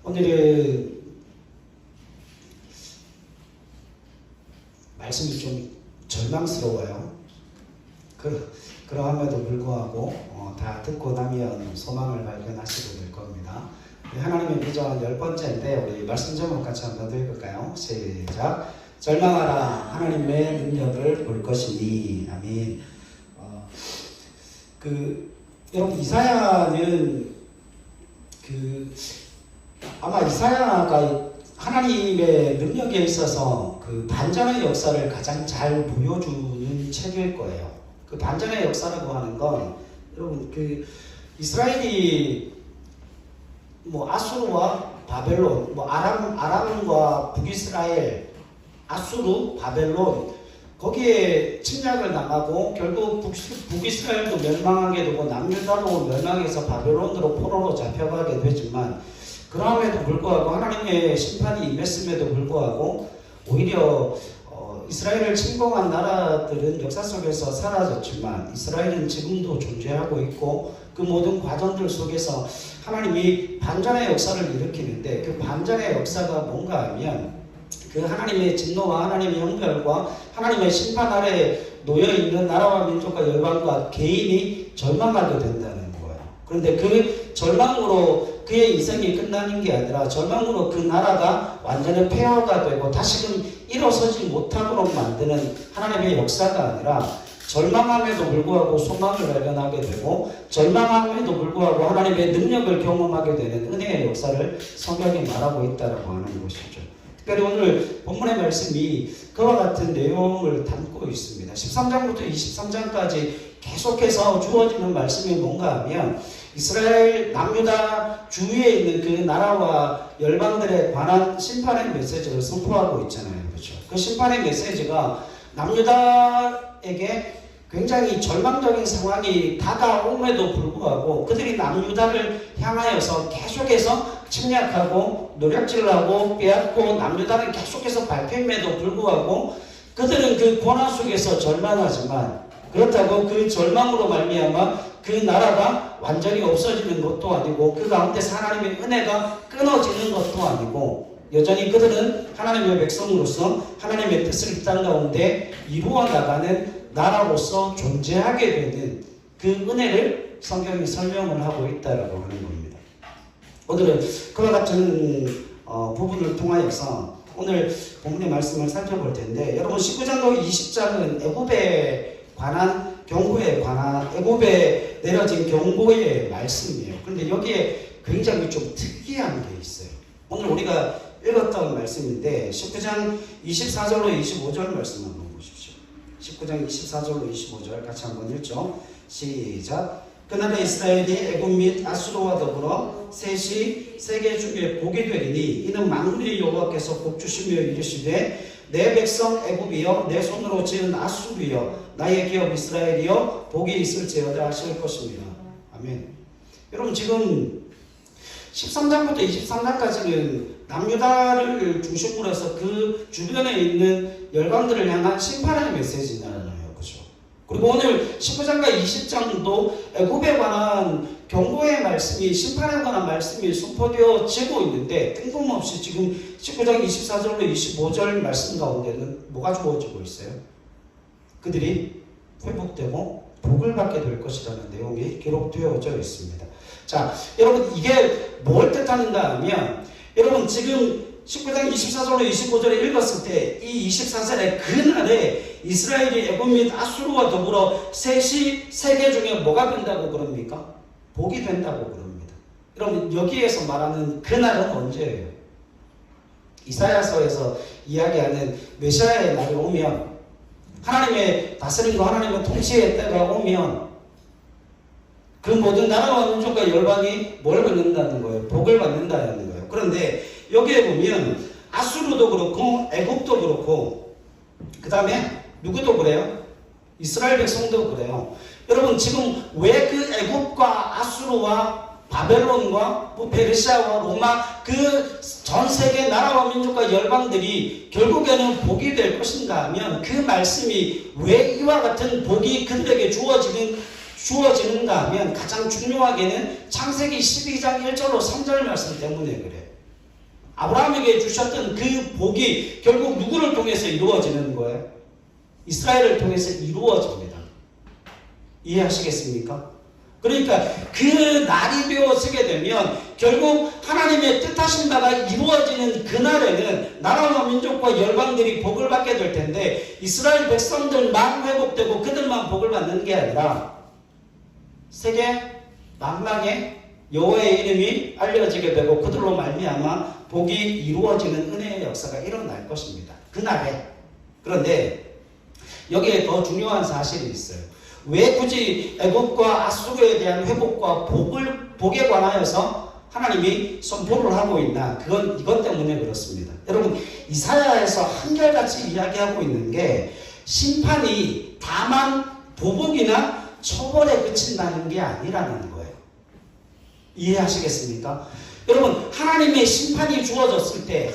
오늘은 말씀이 좀 절망스러워요. 그러함에도 불구하고 다 듣고 나면 소망을 발견하시게 될 겁니다. 하나님의 비전 10번째인데 우리 말씀 제목 같이 한번 더 읽을까요? 시작. 절망하라, 하나님의 능력을 볼 것이니. 아멘. 여러분, 이사야는 아마 이사야가 하나님의 능력에 있어서 그 반전의 역사를 가장 잘 보여주는 책일 거예요. 그 반전의 역사라고 하는 건 여러분, 이스라엘이 아수르와 바벨론, 아람과 북이스라엘, 아수르, 바벨론, 거기에 침략을 당하고 결국 북이스라엘도 멸망하게 되고 남유다도 멸망해서 바벨론으로 포로로 잡혀가게 되지만, 그럼에도 불구하고 하나님의 심판이 임했음에도 불구하고 오히려 이스라엘을 침공한 나라들은 역사 속에서 사라졌지만 이스라엘은 지금도 존재하고 있고, 그 모든 과정들 속에서 하나님이 반전의 역사를 일으키는데, 그 반전의 역사가 뭔가 하면 그 하나님의 진노와 하나님의 형벌과 하나님의 심판 아래 놓여있는 나라와 민족과 열방과 개인이 절망하게 된다는 거예요. 그런데 그 절망으로 그의 인생이 끝나는 게 아니라 절망으로 그 나라가 완전히 폐허가 되고 다시금 일어서지 못하도록 만드는 하나님의 역사가 아니라, 절망함에도 불구하고 소망을 발견하게 되고 절망함에도 불구하고 하나님의 능력을 경험하게 되는 은혜의 역사를 성경이 말하고 있다고 하는 것이죠. 특별히 오늘 본문의 말씀이 그와 같은 내용을 담고 있습니다. 13장부터 23장까지 계속해서 주어지는 말씀이 뭔가 하면 이스라엘 남유다 주위에 있는 그 나라와 열방들에 관한 심판의 메시지를 선포하고 있잖아요. 그렇죠? 그 심판의 메시지가 남유다에게 굉장히 절망적인 상황이 다가옴에도 불구하고 그들이 남유다를 향하여서 계속해서 침략하고 노략질하고 빼앗고 남유다를 계속해서 밟힘에도 불구하고 그들은 그 고난 속에서 절망하지만, 그렇다고 그 절망으로 말미암아 그 나라가 완전히 없어지는 것도 아니고 그 가운데서 하나님의 은혜가 끊어지는 것도 아니고, 여전히 그들은 하나님의 백성으로서 하나님의 뜻을 이 땅 가운데 이루어 나가는 나라로서 존재하게 되는 그 은혜를 성경이 설명을 하고 있다라고 하는 겁니다. 오늘은 그와 같은 부분을 통하여서 오늘 본문의 말씀을 살펴볼 텐데, 여러분 19장과 20장은 애굽에 관한 경고에 관한 애굽에 내려진 경고의 말씀이에요. 그런데 여기에 굉장히 좀 특이한 게 있어요. 오늘 우리가 읽었던 말씀인데 19장 24절로 25절 말씀 한번 보십시오. 19장 24절로 25절 같이 한번 읽죠. 시작. 그날에 이스라엘이 애굽 및 아수르와 더불어 셋이 세계 중에 복이 되리니, 이는 만군의 여호와께서 복 주시며 이르시되, 내 백성 애굽이여, 내 손으로 지은 아수르여, 나의 기업 이스라엘이여, 복이 있을지어다 하실 것입니다. 아멘. 여러분, 지금 13장부터 23장까지는 남유다를 중심으로 해서 그 주변에 있는 열방들을 향한 심판의 메시지잖아요. 그죠? 그리고 오늘 19장과 20장도 애굽에 관한 경고의 말씀이, 심판에 관한 말씀이 선포되어지고 있는데, 뜬금없이 지금 19장 24절로 25절 말씀 가운데는 뭐가 주어지고 있어요? 그들이 회복되고 복을 받게 될 것이라는 내용이 기록되어져 있습니다. 자, 여러분, 이게 뭘 뜻하는가 하면, 여러분 지금 19장 24절로 25절에 읽었을 때 이 24절에 그날에 이스라엘이 애굽 및 아수르와 더불어 셋이 세계 중에 뭐가 된다고 그럽니까? 복이 된다고 그럽니다. 여러분, 여기에서 말하는 그날은 언제예요? 이사야서에서 이야기하는 메시아의 날이 오면, 하나님의 다스림과 하나님의 통치의 때가 오면 그 모든 나라와 민족과 열방이 뭘 받는다는 거예요? 복을 받는다는 거예요. 그런데 여기에 보면 아수르도 그렇고 애굽도 그렇고 그 다음에 누구도 그래요? 이스라엘 백성도 그래요. 여러분, 지금 왜 그 애굽과 아수르와 바벨론과 페르시아와 로마 그 전 세계 나라와 민족과 열방들이 결국에는 복이 될 것인가 하면, 그 말씀이 왜 이와 같은 복이 그들에게 주어지는가 하면 가장 중요하게는 창세기 12장 1절로 3절 말씀 때문에 그래요. 아브라함에게 주셨던 그 복이 결국 누구를 통해서 이루어지는 거예요? 이스라엘을 통해서 이루어집니다. 이해하시겠습니까? 그러니까 그 날이 되어서게 되면 결국 하나님의 뜻하신 바가 이루어지는 그날에는 나라와 민족과 열방들이 복을 받게 될 텐데 이스라엘 백성들만 회복되고 그들만 복을 받는 게 아니라 세계 만방에 여호와의 이름이 알려지게 되고 그들로 말미암아 복이 이루어지는 은혜의 역사가 일어날 것입니다. 그날에. 그런데 여기에 더 중요한 사실이 있어요. 왜 굳이 애굽과 아수르에 대한 회복과 복에 관하여서 하나님이 선포를 하고 있나? 이것 때문에 그렇습니다. 여러분, 이사야에서 한결같이 이야기하고 있는 게 심판이 다만 보복이나 처벌에 그친다는 게 아니라는 거예요. 이해하시겠습니까? 여러분, 하나님의 심판이 주어졌을 때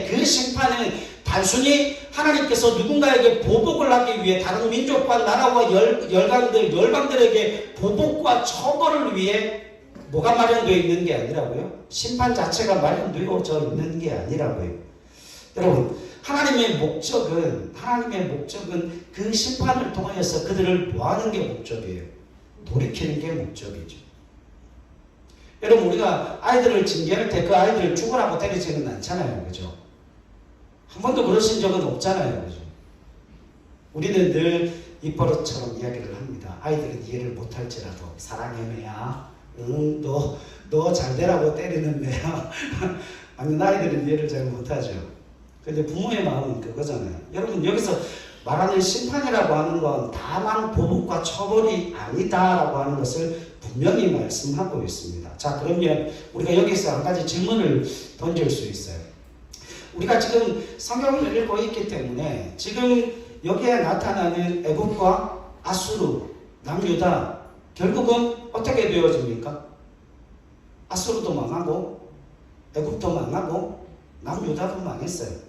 그 심판은 단순히 하나님께서 누군가에게 보복을 하기 위해 다른 민족과 나라와 열방들에게 보복과 처벌을 위해 뭐가 마련되어 있는 게 아니라고요? 심판 자체가 마련되어져 있는 게 아니라고요. 여러분, 하나님의 목적은 그 심판을 통하여서 그들을 뭐하는 게 목적이에요? 돌이키는 게 목적이죠. 여러분, 우리가 아이들을 징계할 때 그 아이들을 죽으라고 때리지는 않잖아요. 그죠? 한 번도 그러신 적은 없잖아요. 그죠? 우리는 늘 입버릇처럼 이야기를 합니다. 아이들은 이해를 못할지라도 사랑해 매야. 응, 너 잘되라고 때리는 매야. 아니, 아이들은 이해를 잘 못하죠. 근데 부모의 마음은 그거잖아요. 여러분, 여기서 말하는 심판이라고 하는 건 다만 보복과 처벌이 아니다라고 하는 것을 분명히 말씀하고 있습니다. 자, 그러면 우리가 여기서 한 가지 질문을 던질 수 있어요. 우리가 지금 성경을 읽고 있기 때문에 지금 여기에 나타나는 애굽과 아수르, 남유다 결국은 어떻게 되어집니까? 아수르도 망하고 애굽도 망하고 남유다도 망했어요.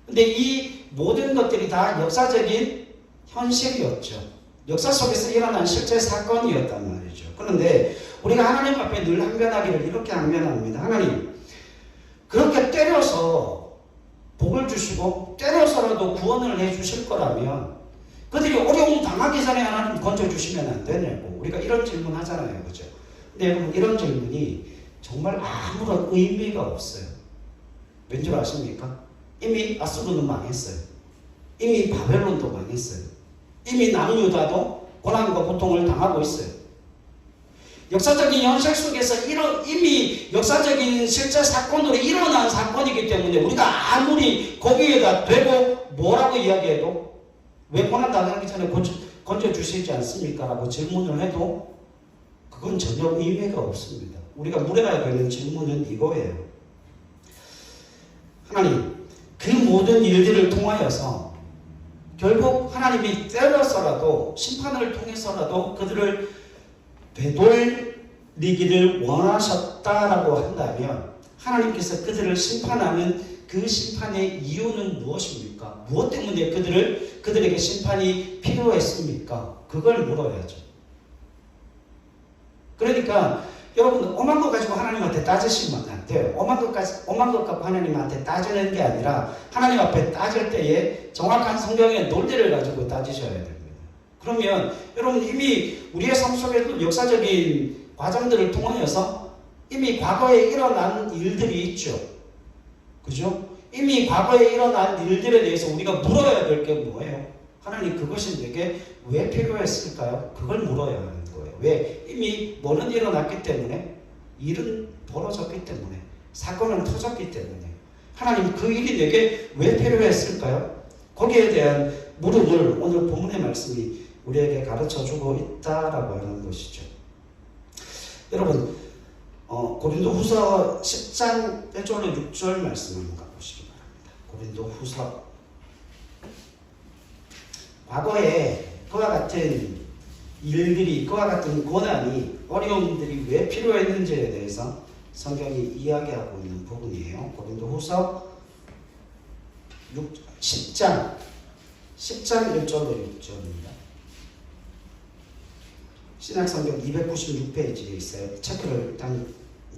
근데 이 모든 것들이 다 역사적인 현실이었죠. 역사 속에서 일어난 실제 사건이었단 말이죠. 그런데 우리가 하나님 앞에 늘 항변하기를 이렇게 항변합니다. 하나님, 그렇게 때려서 복을 주시고 때려서라도 구원을 해주실 거라면 그들이 어려움 당하기 전에 하나님 건져주시면 안 되냐고 우리가 이런 질문 하잖아요. 그죠? 근데 여러분, 이런 질문이 정말 아무런 의미가 없어요. 왠 줄 아십니까? 이미 아수르는 망했어요. 이미 바벨론도 망했어요. 이미 남유다도 고난과 고통을 당하고 있어요. 역사적인 현실 속에서 이미 역사적인 실제 사건으로 일어난 사건이기 때문에 우리가 아무리 거기에다 대고 뭐라고 이야기해도 왜 고난 당하기 전에 건져주시지 않습니까? 라고 질문을 해도 그건 전혀 의미가 없습니다. 우리가 물어야 되는 질문은 이거예요. 하나님, 그 모든 일들을 통하여서 결국 하나님이 때려서라도 심판을 통해서라도 그들을 되돌리기를 원하셨다라고 한다면 하나님께서 그들을 심판하는 그 심판의 이유는 무엇입니까? 무엇 때문에 그들에게 심판이 필요했습니까? 그걸 물어야죠. 그러니까 여러분, 오만 것 가지고 하나님한테 따지시면 안 돼요. 오만 것 갖고 하나님한테 따지는 게 아니라 하나님 앞에 따질 때에 정확한 성경의 논리를 가지고 따지셔야 됩니다. 그러면 여러분, 이미 우리의 삶 속에도 역사적인 과정들을 통하여서 이미 과거에 일어난 일들이 있죠. 그죠? 이미 과거에 일어난 일들에 대해서 우리가 물어야 될 게 뭐예요? 하나님, 그것이 내게 왜 필요했을까요? 그걸 물어야 하는 거예요. 왜? 이미 뭐는 일어났기 때문에, 일은 벌어졌기 때문에, 사건은 터졌기 때문에 하나님, 그 일이 내게 왜 필요했을까요? 거기에 대한 물음을 오늘 본문의 말씀이 우리에게 가르쳐주고 있다라고 하는 것이죠. 여러분, 고린도후서 10장 1절로 6절 말씀 한번 가보시기 바랍니다. 고린도후서. 과거에 그와 같은 일들이, 그와 같은 고난이, 어려움들이 왜 필요했는지에 대해서 성경이 이야기하고 있는 부분이에요. 고린도후서 10장 1절로 6절입니다. 신약성경 296페이지에 있어요. 체크를 일단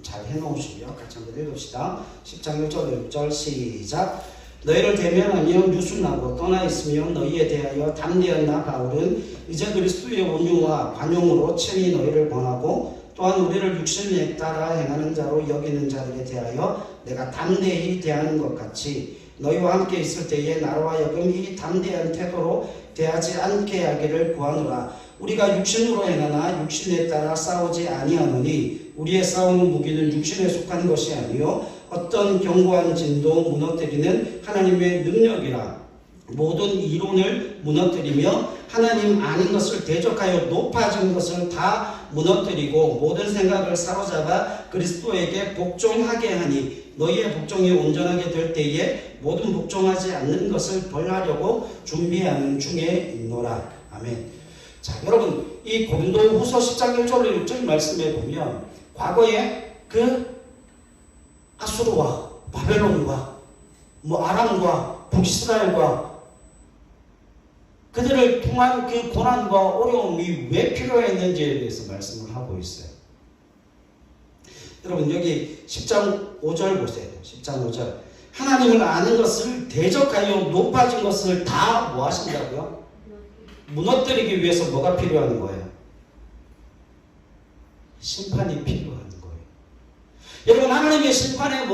잘 해놓으시고요. 같이 한번 읽읍시다. 10장 1절 6절 시작. 너희를 대면하며 유순하고 떠나 있으며 너희에 대하여 담대한 나 바울은 이제 그리스도의 온유와 관용으로 친히 너희를 권하고 또한 우리를 육신에 따라 행하는 자로 여기는 자들에 대하여 내가 담대히 대하는 것 같이 너희와 함께 있을 때에 나로 하여금 이 담대한 태도로 대하지 않게 하기를 구하노라. 우리가 육신으로 행하나 육신에 따라 싸우지 아니하노니 우리의 싸우는 무기는 육신에 속한 것이 아니요 어떤 견고한 진도 무너뜨리는 하나님의 능력이라. 모든 이론을 무너뜨리며 하나님 아닌 것을 대적하여 높아진 것을 다 무너뜨리고 모든 생각을 사로잡아 그리스도에게 복종하게 하니 너희의 복종이 온전하게 될 때에 모든 복종하지 않는 것을 벌하려고 준비하는 중에 있노라. 아멘. 자, 여러분 이 고린도 후서 10장 1절 6절 말씀에 보면 과거에 그 아수르와 바벨론과 아람과 북이스라엘과 그들을 통한 그 고난과 어려움이 왜 필요했는지에 대해서 말씀을 하고 있어요. 여러분 여기 10장 5절 보세요. 10장 5절 하나님을 아는 것을 대적하여 높아진 것을 다 뭐 하신다고요? 무너뜨리기 위해서 뭐가 필요한 거예요? 심판이 필요한 거예요. 여러분 하나님의 심판의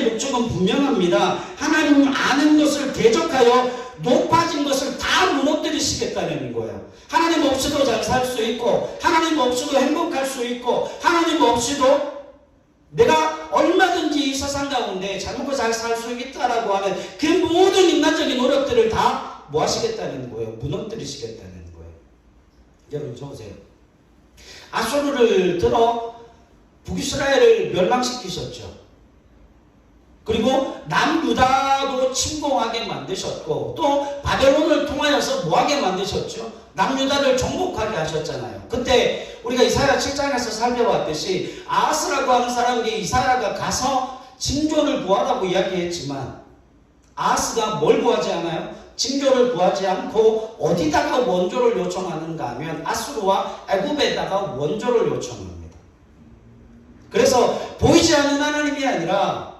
목적은 분명합니다. 하나님 아는 것을 대적하여 높아진 것을 다 무너뜨리시겠다는 거예요. 하나님 없이도 잘 살 수 있고 하나님 없이도 행복할 수 있고 하나님 없이도 내가 얼마든지 이 세상 가운데 잘 먹고 잘 살 수 있다라고 하는 그 모든 인간적인 노력들을 다 뭐 하시겠다는 거예요? 무너뜨리시겠다는 거예요. 여러분 보세요. 아수르를 들어 북이스라엘을 멸망시키셨죠. 그리고 남유다도 침공하게 만드셨고 또 바벨론을 통하여서 뭐하게 만드셨죠? 남유다를 정복하게 하셨잖아요. 그때 우리가 이사야 7장에서 살펴봤듯이 아하스라고 하는 사람에게 이사야가 가서 징조를 구하라고 이야기했지만 아하스가 뭘 구하지 않아요? 징조를 구하지 않고 어디다가 원조를 요청하는가 하면 아수르와 애굽에다가 원조를 요청합니다. 그래서 보이지 않는 하나님이 아니라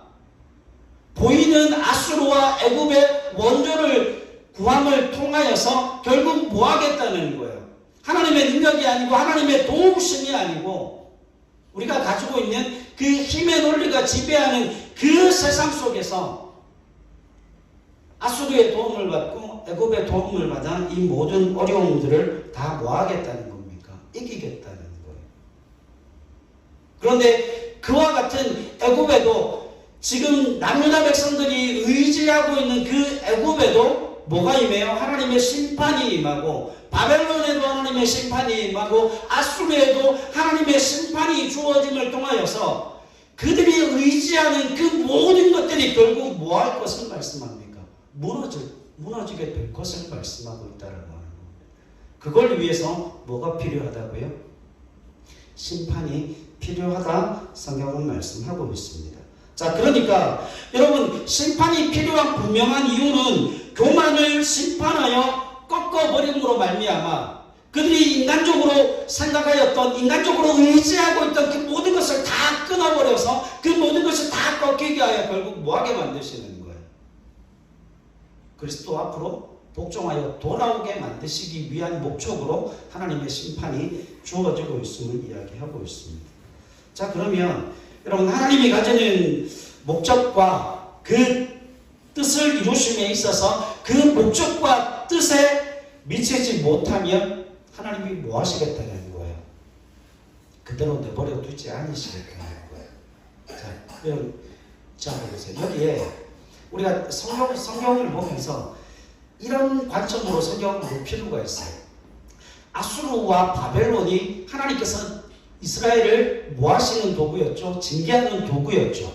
보이는 아수르와 애굽의 원조를 구함을 통하여서 결국 뭐 하겠다는 거예요? 하나님의 능력이 아니고 하나님의 도우심이 아니고 우리가 가지고 있는 그 힘의 논리가 지배하는 그 세상 속에서 아수르의 도움을 받고 애굽의 도움을 받아 이 모든 어려움들을 다 뭐 하겠다는 겁니까? 이기겠다는 거예요. 그런데 그와 같은 애굽에도 지금 남유다 백성들이 의지하고 있는 그 애굽에도 뭐가 임해요? 하나님의 심판이 임하고 바벨론에도 하나님의 심판이 임하고 아수르에도 하나님의 심판이 주어짐을 통하여서 그들이 의지하는 그 모든 것들이 결국 뭐 할 것을 말씀합니까? 무너지게 될 것을 말씀하고 있다는 거예요. 그걸 위해서 뭐가 필요하다고요? 심판이 필요하다 성경은 말씀하고 있습니다. 자, 그러니까 여러분 심판이 필요한 분명한 이유는 교만을 심판하여 꺾어버림으로 말미암아 그들이 인간적으로 생각하였던 인간적으로 의지하고 있던 그 모든 것을 다 끊어버려서 그 모든 것을 다 꺾이게 하여 결국 뭐하게 만드시는 거예요? 그리스도 앞으로 복종하여 돌아오게 만드시기 위한 목적으로 하나님의 심판이 주어지고 있음을 이야기하고 있습니다. 자, 그러면 여러분 하나님이 가지는 목적과 그 뜻을 이루심에 있어서 그 목적과 뜻에 미치지 못하면 하나님이 뭐 하시겠다는 거예요? 그대로 내버려 두지 않으시겠다는 거예요. 자, 여러분 자 보세요. 여기에 우리가 성경을 보면서 이런 관점으로 성경을 볼 필요가 있어요. 아수르와 바벨론이 하나님께서 이스라엘을 뭐 하시는 도구였죠? 징계하는 도구였죠.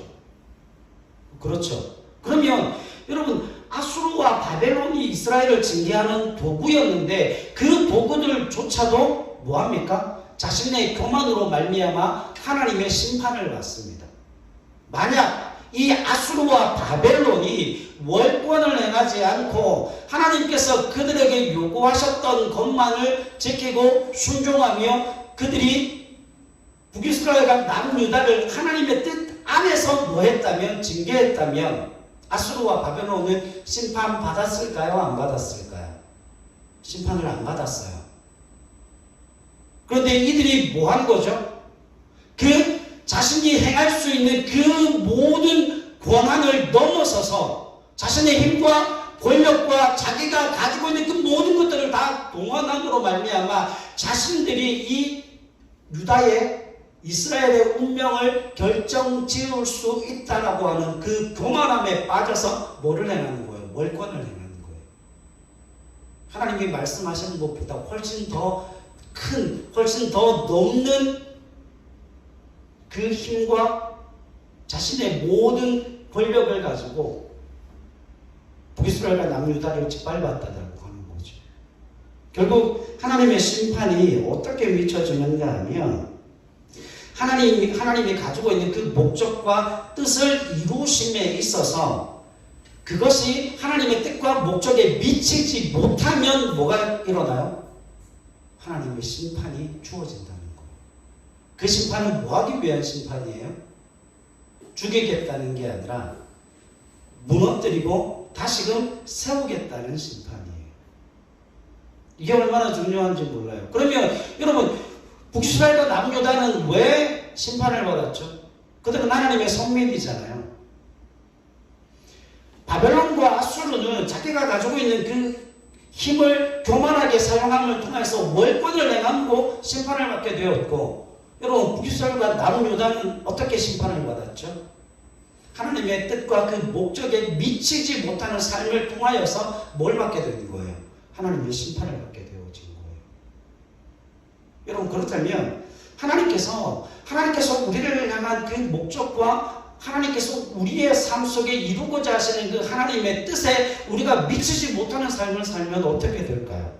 그렇죠. 그러면 여러분 아수르와 바벨론이 이스라엘을 징계하는 도구였는데 그 도구들조차도 뭐합니까? 자신의 교만으로 말미암아 하나님의 심판을 받습니다. 만약 이 아수르와 바벨론이 월권을 행하지 않고 하나님께서 그들에게 요구하셨던 것만을 지키고 순종하며 그들이 북이스라엘과 남유다를 하나님의 뜻 안에서 뭐 했다면, 징계했다면 아수르와 바벨론은 심판 받았을까요? 안 받았을까요? 심판을 안 받았어요. 그런데 이들이 뭐 한 거죠? 그 자신이 행할 수 있는 그 모든 권한을 넘어서서 자신의 힘과 권력과 자기가 가지고 있는 그 모든 것들을 다 동원함으로 말미암아 자신들이 이 유다의 이스라엘의 운명을 결정지을 수 있다라고 하는 그 교만함에 빠져서 뭐를 행하는 거예요? 월권을 행하는 거예요. 하나님이 말씀하시는 것보다 훨씬 더 큰, 훨씬 더 넘는 그 힘과 자신의 모든 권력을 가지고 북이스라엘과 남유다를 짓밟았다라고 하는 거죠. 결국 하나님의 심판이 어떻게 미쳐지는가 하면 하나님이 가지고 있는 그 목적과 뜻을 이루심에 있어서 그것이 하나님의 뜻과 목적에 미치지 못하면 뭐가 일어나요? 하나님의 심판이 주어진다는 거예요. 그 심판은 뭐하기 위한 심판이에요? 죽이겠다는 게 아니라 무너뜨리고 다시금 세우겠다는 심판이에요. 이게 얼마나 중요한지 몰라요. 그러면 여러분 북이스라엘과 남유다는 왜 심판을 받았죠? 그들은 하나님의 성민이잖아요. 바벨론과 아수르는 자기가 가지고 있는 그 힘을 교만하게 사용함을 통해서 월권을 행함으로 심판을 받게 되었고, 여러분 북이스라엘과 남유다는 어떻게 심판을 받았죠? 하나님의 뜻과 그 목적에 미치지 못하는 삶을 통하여서 뭘 받게 되는 거예요? 하나님의 심판을 받게 되어진 거예요. 여러분 그렇다면 하나님께서 우리를 향한 그 목적과 하나님께서 우리의 삶 속에 이루고자 하시는 그 하나님의 뜻에 우리가 미치지 못하는 삶을 살면 어떻게 될까요?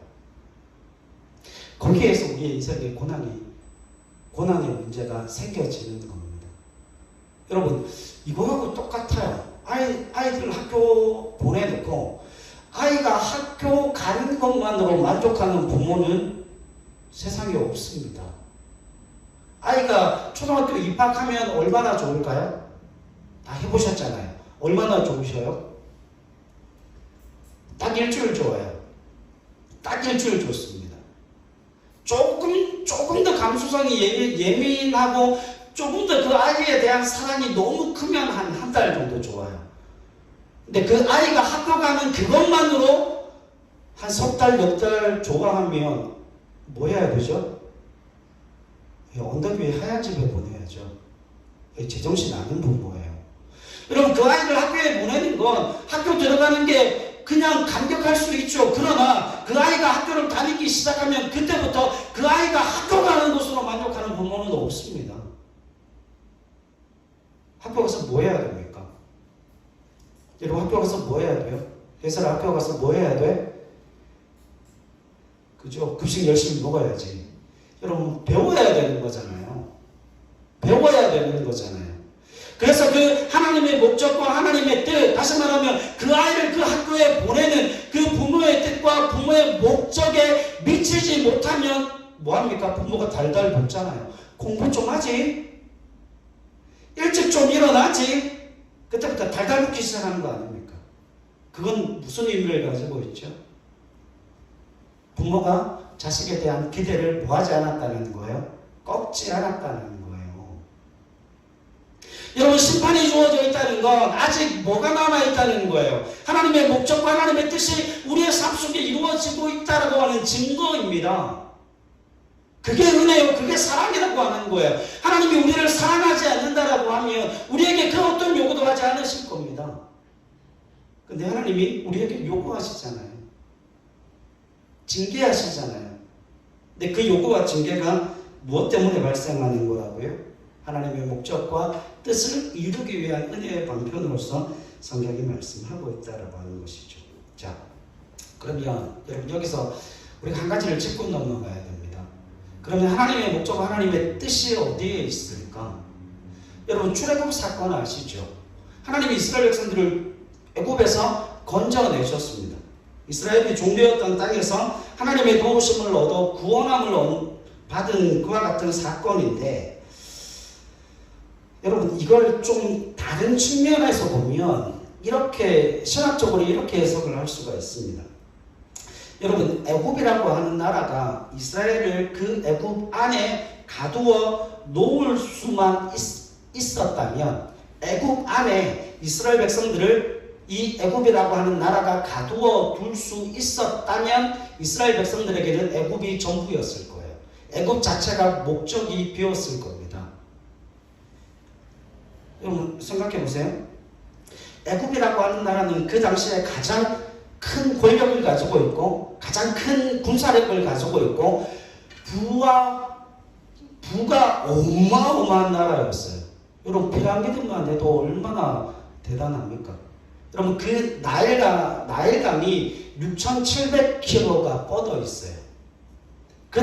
거기에서 우리의 인생의 고난의 문제가 생겨지는 겁니다. 여러분 이거하고 똑같아요. 아이들 학교 보내놓고 아이가 학교 가는 것만으로 만족하는 부모는 세상에 없습니다. 아이가 초등학교 입학하면 얼마나 좋을까요? 다 해보셨잖아요. 얼마나 좋으셔요? 딱 일주일 좋아요. 딱 일주일 좋습니다. 조금 더 감수성이 예민하고 조금 더 그 아이에 대한 사랑이 너무 크면 한 달 정도 좋아요. 근데 그 아이가 학교 가는 그것만으로 한 석 달, 몇 달 좋아하면 뭐 해야 되죠? 언덕 위에 하얀 집에 보내야죠. 제정신 아닌 부모예요. 여러분 그 아이를 학교에 보내는 건 학교 들어가는 게 그냥 감격할 수 있죠. 그러나 그 아이가 학교를 다니기 시작하면 그때부터 그 아이가 학교 가는 것으로 만족하는 부모는 없습니다. 학교 가서 뭐 해야 됩니까? 여러분 학교 가서 뭐 해야 돼요? 회사를 학교 가서 뭐 해야 돼? 그죠? 급식 열심히 먹어야지. 여러분 배워야 되는 거잖아요. 배워야 되는 거잖아요. 그래서 그 하나님의 목적과 하나님의 뜻, 다시 말하면 그 아이를 그 학교에 보내는 그 부모의 뜻과 부모의 목적에 미치지 못하면 뭐합니까? 부모가 달달 볶잖아요. 공부 좀 하지? 일찍 좀 일어나지? 그때부터 달달 볶기 시작하는 거 아닙니까? 그건 무슨 의미를 가지고 있죠? 부모가 자식에 대한 기대를 뭐하지 않았다는 거예요? 꺾지 않았다는 거예요. 여러분 심판이 주어져 있다는 건 아직 뭐가 남아있다는 거예요? 하나님의 목적과 하나님의 뜻이 우리의 삶 속에 이루어지고 있다고 하는 증거입니다. 그게 은혜요. 그게 사랑이라고 하는 거예요. 하나님이 우리를 사랑하지 않는다라고 하면 우리에게 그 어떤 요구도 하지 않으실 겁니다. 근데 하나님이 우리에게 요구하시잖아요. 징계하시잖아요. 근데 그 요구와 징계가 무엇 때문에 발생하는 거라고요? 하나님의 목적과 뜻을 이루기 위한 은혜의 방편으로서 성경이 말씀하고 있다라고 하는 것이죠. 자, 그러면 여러분 여기서 우리가 한 가지를 짚고 넘어가야 됩니다. 그러면 하나님의 목적과 하나님의 뜻이 어디에 있을까? 여러분 출애굽 사건 아시죠? 하나님이 이스라엘 백성들을 애굽에서 건져내셨습니다. 이스라엘이 종되었던 땅에서 하나님의 도우심을 얻어 구원함을 받은 그와 같은 사건인데 여러분 이걸 좀 다른 측면에서 보면 이렇게 신학적으로 이렇게 해석을 할 수가 있습니다. 여러분 애굽이라고 하는 나라가 이스라엘을 그 애굽 안에 가두어 놓을 수만 있었다면, 애굽 안에 이스라엘 백성들을 이 애굽이라고 하는 나라가 가두어 둘 수 있었다면 이스라엘 백성들에게는 애굽이 전부였을 거예요. 애굽 자체가 목적이 비었을 겁니다. 여러분 생각해 보세요. 애굽이라고 하는 나라는 그 당시에 가장 큰 권력을 가지고 있고 가장 큰 군사력을 가지고 있고 부가 어마어마한 나라였어요. 여러분 피라미드만 해도 얼마나 대단합니까? 여러분 그 나일강이 6,700km가 뻗어 있어요. 그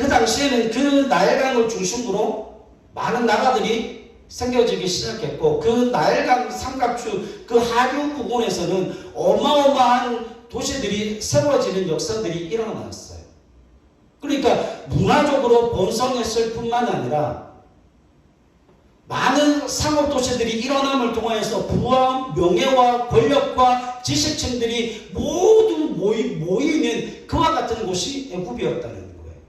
당시에는 그 나일강을 중심으로 많은 나라들이 생겨지기 시작했고, 그 나일강 삼각주 그 하류 부근에서는 어마어마한 도시들이 세워지는 역사들이 일어났어요. 그러니까 문화적으로 번성했을 뿐만 아니라 많은 상업도시들이 일어남을 통해서 부와 명예와 권력과 지식층들이 모두 모이는 그와 같은 곳이 애굽이었다는 거예요.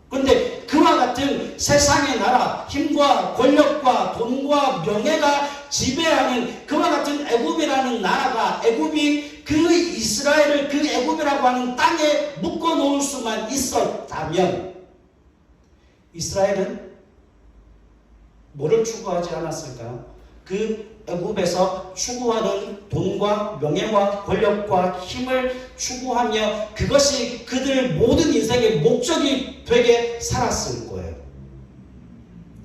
그런데 그와 같은 세상의 나라, 힘과 권력과 돈과 명예가 지배하는 그와 같은 애굽이라는 나라가, 애굽이 그 이스라엘을 그 애굽이라고 하는 땅에 묶어놓을 수만 있었다면 이스라엘은 뭐를 추구하지 않았을까요? 그 애굽에서 추구하는 돈과 명예와 권력과 힘을 추구하며 그것이 그들 모든 인생의 목적이 되게 살았을 거예요.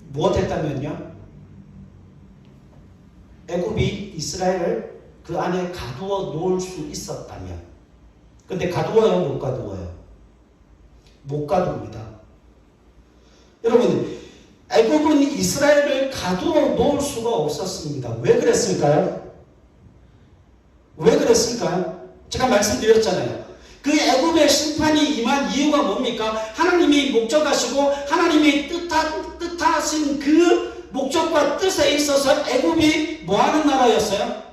무엇했다면요? 애굽이 이스라엘을 그 안에 가두어 놓을 수 있었다면. 근데 가두어요? 못 가두어요? 못 가둡니다. 여러분 애굽은 이스라엘을 가두어 놓을 수가 없었습니다. 왜 그랬을까요? 왜 그랬을까요? 제가 말씀드렸잖아요. 그 애굽의 심판이 임한 이유가 뭡니까? 하나님이 목적하시고 하나님이 뜻하신 그 목적과 뜻에 있어서 애굽이 뭐하는 나라였어요?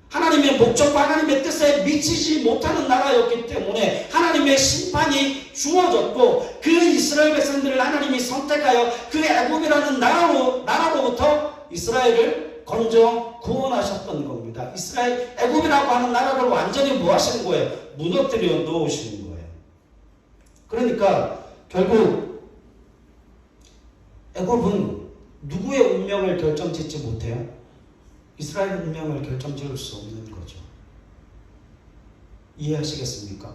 하나님의 목적과 하나님의 뜻에 미치지 못하는 나라였기 때문에 하나님의 심판이 주어졌고, 그 이스라엘 백성들을 하나님이 선택하여 그 애굽이라는 나라로부터 이스라엘을 건져 구원하셨던 겁니다. 애굽이라고 하는 나라를 완전히 뭐 하시는 거예요? 무너뜨려 놓으시는 거예요. 그러니까 결국 애굽은 누구의 운명을 결정짓지 못해요? 이스라엘 운명을 결정지을 수 없는 거죠. 이해하시겠습니까?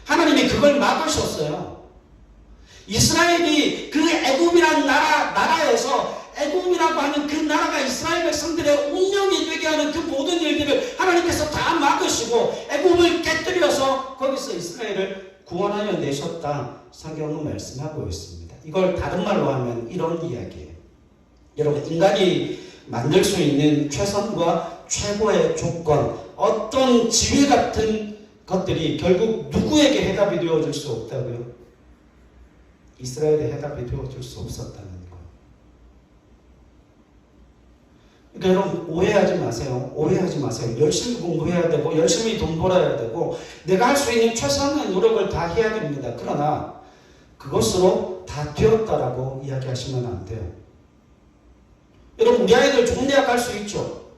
하나님이 그걸 막으셨어요. 이스라엘이 그 애굽이라는 나라에서 애굽이라고 하는 그 나라가 이스라엘 백성들의 운명이 되게 하는 그 모든 일들을 하나님께서 다 막으시고 애굽을 깨뜨려서 거기서 이스라엘을 구원하여 내셨다. 성경은 말씀하고 있습니다. 이걸 다른 말로 하면 이런 이야기예요. 여러분 인간이 만들 수 있는 최선과 최고의 조건, 어떤 지위 같은 것들이 결국 누구에게 해답이 되어줄 수 없다고요? 이스라엘에 해답이 되어줄 수 없었다는 거예요. 그러니까 여러분 오해하지 마세요. 오해하지 마세요. 열심히 공부해야 되고 열심히 돈 벌어야 되고 내가 할 수 있는 최선의 노력을 다 해야 됩니다. 그러나 그것으로 다 되었다라고 이야기하시면 안 돼요. 여러분 우리 아이들 좋은 대학 갈 수 있죠.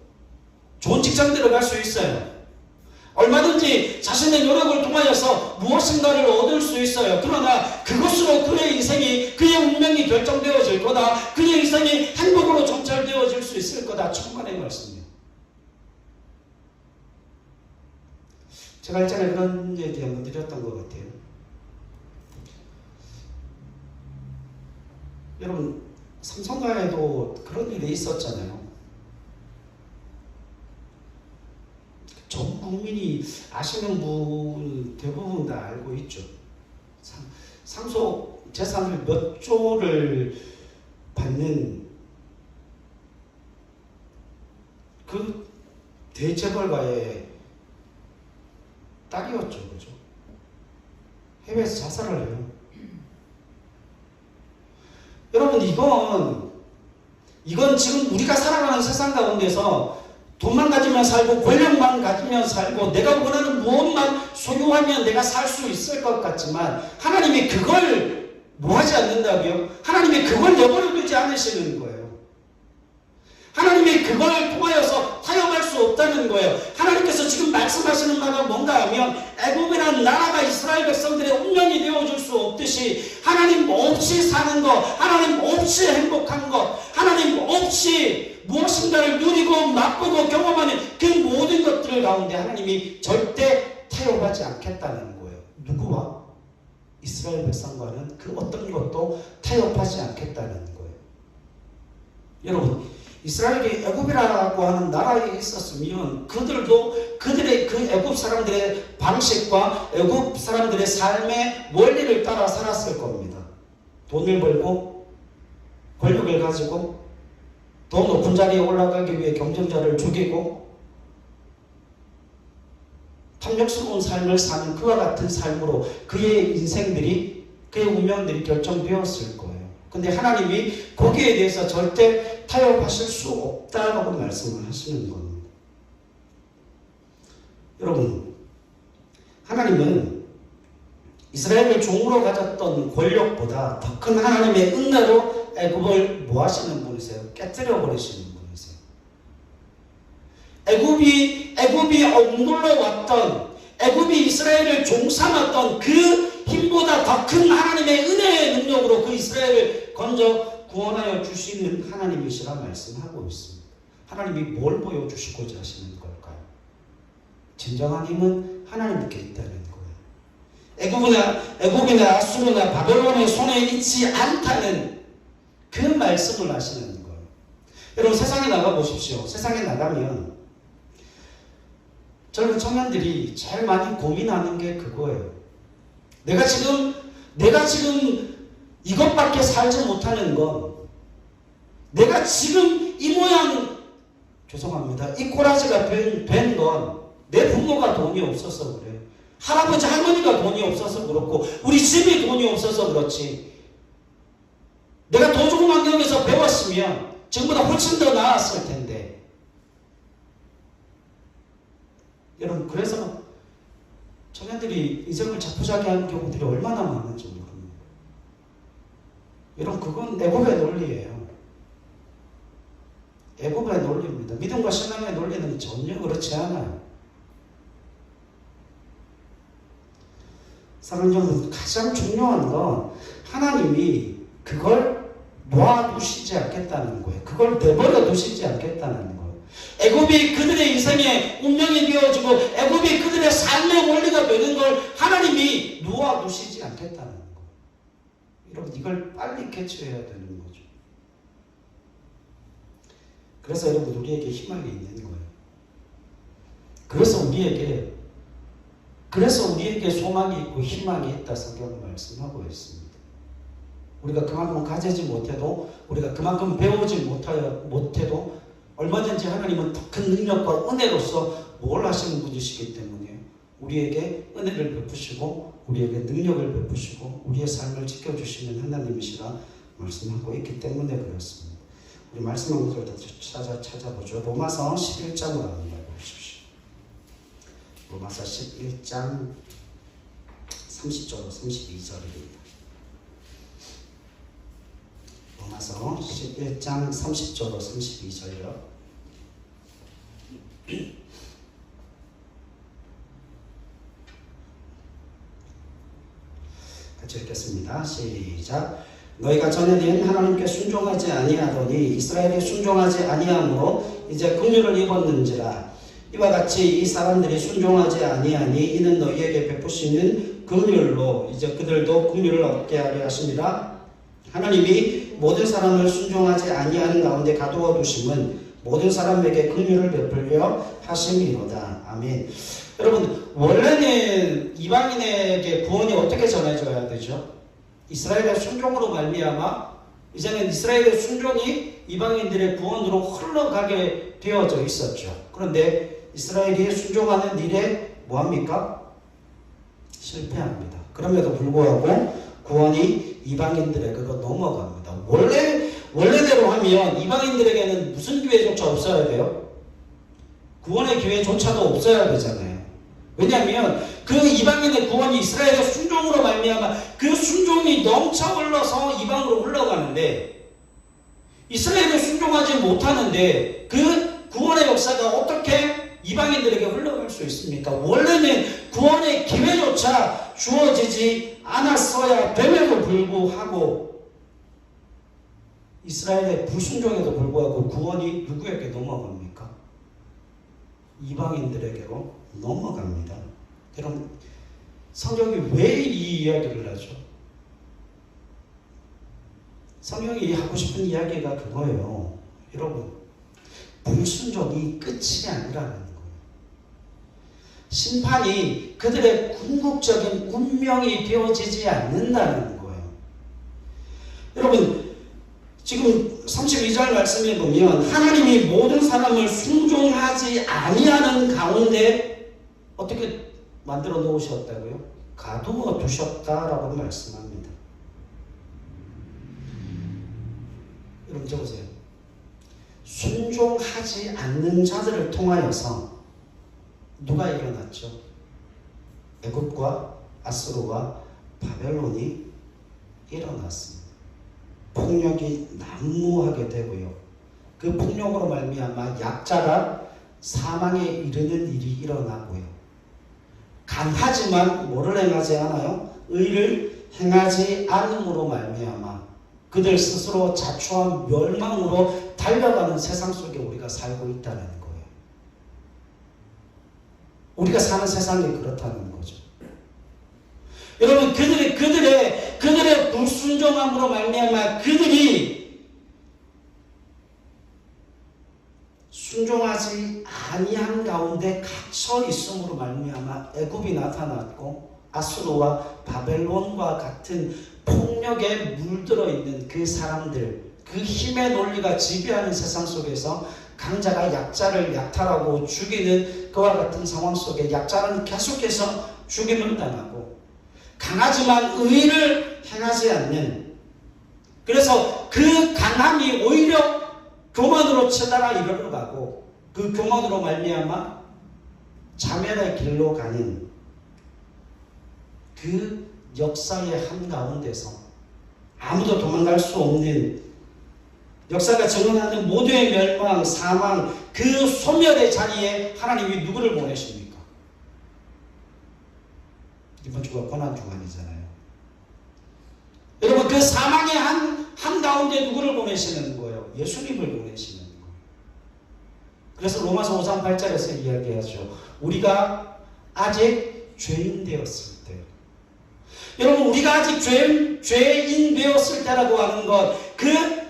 좋은 직장 들어갈 수 있어요. 얼마든지 자신의 노력을 통하여서 무엇인가를 얻을 수 있어요. 그러나 그것으로 그의 인생이, 그의 운명이 결정되어질 거다. 그의 인생이 행복으로 점철되어질 수 있을 거다. 천만의 말씀이에요. 제가 일전에 그런 얘기 한번 드렸던 것 같아요. 여러분 삼성가에도 그런 일이 있었잖아요. 전 국민이 아시는 분 대부분 다 알고 있죠. 상속 재산을 몇 조를 받는 그 대재벌가의 딸이었죠. 그죠? 해외에서 자살을 해요. 여러분 이건 이건 지금 우리가 살아가는 세상 가운데서 돈만 가지면 살고 권력만 가지면 살고 내가 원하는 무엇만 소유하면 내가 살 수 있을 것 같지만 하나님이 그걸 뭐하지 않는다고요? 하나님이 그걸 내버려 두지 않으시는 거예요. 하나님이 그걸 통하여서 타협할 수 없다는 거예요. 하나님께서 지금 말씀하시는 바가 뭔가 하면 애굽이라는 나라가 이스라엘 백성들의 운명이 되어줄 수 없듯이 하나님 없이 사는 것, 하나님 없이 행복한 것, 하나님 없이 무엇인가를 누리고 맛보고 경험하는 그 모든 것들 가운데 하나님이 절대 타협하지 않겠다는 거예요. 누구와? 이스라엘 백성과는 그 어떤 것도 타협하지 않겠다는 거예요. 여러분, 이스라엘이 애굽이라고 하는 나라에 있었으면 그들도 그들의 그 애굽 사람들의 방식과 애굽 사람들의 삶의 원리를 따라 살았을 겁니다. 돈을 벌고 권력을 가지고 더 높은 자리에 올라가기 위해 경쟁자를 죽이고 탐욕스러운 삶을 사는 그와 같은 삶으로 그의 인생들이, 그의 운명들이 결정되었을 거예요. 근데 하나님이 거기에 대해서 절대 타협하실 수 없다라고 말씀을 하시는 겁니다. 여러분, 하나님은 이스라엘을 종으로 가졌던 권력보다 더 큰 하나님의 은혜로 애굽을 뭐 하시는 분이세요? 깨뜨려 버리시는 분이세요. 애굽이 억눌러 왔던, 애굽이 이스라엘을 종삼았던 그 힘보다 더 큰 하나님의 은혜의 능력으로 그 이스라엘을 건져 구원하여 주시는 하나님이시라 말씀하고 있습니다. 하나님이 뭘 보여주시고자 하시는 걸까요? 진정한 힘은 하나님께 있다는 거예요. 애굽이나 아수르나 바벨론의 손에 있지 않다는 그 말씀을 하시는 거예요. 여러분, 세상에 나가 보십시오. 세상에 나가면 젊은 청년들이 제일 많이 고민하는 게 그거예요. 내가 지금 이것밖에 살지 못하는 건, 내가 지금 이 모양, 죄송합니다, 이 꼬라지가 된 건 내 부모가 돈이 없어서 그래요. 할아버지 할머니가 돈이 없어서 그렇고 우리 집이 돈이 없어서 그렇지, 내가 더 좋은 환경에서 배웠으면 지금보다 훨씬 더 나았을 텐데. 여러분, 그래서 청년들이 인생을 자포자기하는 경우들이 얼마나 많은지 모릅니다. 여러분, 그건 애굽의 논리예요. 애굽의 논리입니다. 믿음과 신앙의 논리는 전혀 그렇지 않아요. 사랑하는 여러분, 가장 중요한 건 하나님이 그걸 놓아두시지 않겠다는 거예요. 그걸 내버려 두시지 않겠다는 거예요. 애굽이 그들의 인생의 운명이 되어지고 애굽이 그들의 삶의 원리가 되는 걸 하나님이 놓아두시지 않겠다는 거예요. 여러분, 이걸 빨리 캐치해야 되는 거죠. 그래서 여러분, 우리에게 희망이 있는 거예요. 그래서 우리에게 소망이 있고 희망이 있다 성경은 말씀하고 있습니다. 우리가 그만큼 가지지 못해도, 우리가 그만큼 배우지 못해도 얼마든지 하나님은 더 큰 능력과 은혜로서 뭘 하시는 분이시기 때문에 우리에게 은혜를 베푸시고 우리에게 능력을 베푸시고 우리의 삶을 지켜주시는 하나님이시라 말씀하고 있기 때문에 그렇습니다. 우리 말씀 한 구절 더 찾아보죠. 로마서 11장으로 한번 보십시오. 로마서 11장 30절로 32절입니다. 로마서 11장 30절로 32절이요. 같이 읽겠습니다. 시작. 너희가 전에는 하나님께 순종하지 아니하더니 이스라엘이 순종하지 아니함으로 이제 긍휼을 입었는지라. 이와 같이 이 사람들이 순종하지 아니하니 이는 너희에게 베푸시는 긍휼로 이제 그들도 긍휼을 얻게 하려 하심이라. 하나님이 모든 사람을 순종하지 아니하는 가운데 가두어 두심은 모든 사람에게 긍휼을 베풀려 하심이로다. 아멘. 여러분, 원래는 이방인에게 구원이 어떻게 전해져야 되죠? 이스라엘의 순종으로 말미암아 이제는 이스라엘의 순종이 이방인들의 구원으로 흘러가게 되어져 있었죠. 그런데 이스라엘이 순종하는 일에 뭐합니까? 실패합니다. 그럼에도 불구하고 구원이 이방인들에게로 넘어갑니다. 원래대로 그렇다면 이방인들에게는 무슨 기회조차 없어야 돼요? 구원의 기회조차도 없어야 되잖아요. 왜냐하면 그 이방인의 구원이 이스라엘의 순종으로 말미암아 그 순종이 넘쳐 흘러서 이방으로 흘러가는데 이스라엘은 순종하지 못하는데 그 구원의 역사가 어떻게 이방인들에게 흘러갈 수 있습니까? 원래는 구원의 기회조차 주어지지 않았어야 됨에도 불구하고 이스라엘의 불순종에도 불구하고 구원이 누구에게 넘어갑니까? 이방인들에게로 넘어갑니다. 여러분, 성경이 왜 이 이야기를 하죠? 성경이 하고 싶은 이야기가 그거예요. 여러분, 불순종이 끝이 아니라는 거예요. 심판이 그들의 궁극적인 운명이 되어지지 않는다는 거예요. 여러분, 지금 32절 말씀에 보면 하나님이 모든 사람을 순종하지 아니하는 가운데 어떻게 만들어 놓으셨다고요? 가두어 두셨다라고 말씀합니다. 여러분 적으세요. 순종하지 않는 자들을 통하여서 누가 일어났죠? 애굽과 아수르와 바벨론이 일어났습니다. 폭력이 난무하게 되고요. 그 폭력으로 말미암아 약자가 사망에 이르는 일이 일어나고요. 강하지만 뭐를 행하지 않아요? 의를 행하지 않음으로 말미암아 그들 스스로 자초한 멸망으로 달려가는 세상 속에 우리가 살고 있다는 거예요. 우리가 사는 세상이 그렇다는 거죠. 여러분, 그들의 불순종함으로 말미암아 그들이 순종하지 아니한 가운데 갇혀 있음으로 말미암아 애굽이 나타났고 아수르와 바벨론과 같은 폭력에 물들어 있는 그 사람들, 그 힘의 논리가 지배하는 세상 속에서 강자가 약자를 약탈하고 죽이는 그와 같은 상황 속에 약자는 계속해서 죽임을 당하고 강하지만 의를 행하지 않는, 그래서 그 강함이 오히려 교만으로 치달아 이르러가고 그 교만으로 말미암아 자멸의 길로 가는 그 역사의 한가운데서 아무도 도망갈 수 없는 역사가 증언하는 모두의 멸망, 사망, 그 소멸의 자리에 하나님이 누구를 보내십니까? 이번 주가 고난주간이잖아요. 여러분, 그 사망의 한가운데 누구를 보내시는 거예요? 예수님을 보내시는 거예요. 그래서 로마서 5장 8절에서 이야기하죠. 우리가 아직 죄인 되었을 때, 여러분, 우리가 아직 죄인 되었을 때라고 하는 것, 그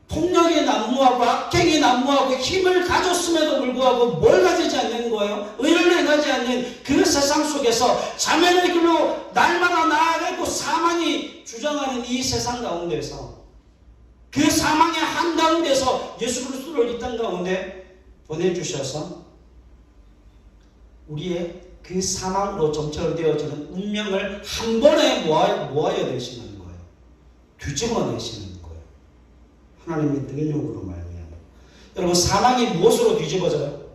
폭력이 난무하고 악행이 난무하고 힘을 가졌음에도 불구하고 뭘 가지지 않는 거예요? 의를 행하지 않는 그 세상 속에서 자멸의 길로 날마다 나아가고 사망이 주장하는 이 세상 가운데서, 그 사망의 한가운데서 예수 그리스도를 이 땅 가운데 보내주셔서 우리의 그 사망으로 점철되어지는 운명을 한 번에 모아야 되시는 거예요. 뒤집어내시는 거예요. 하나님의 능력으로 말미암아. 여러분, 사망이 무엇으로 뒤집어져요?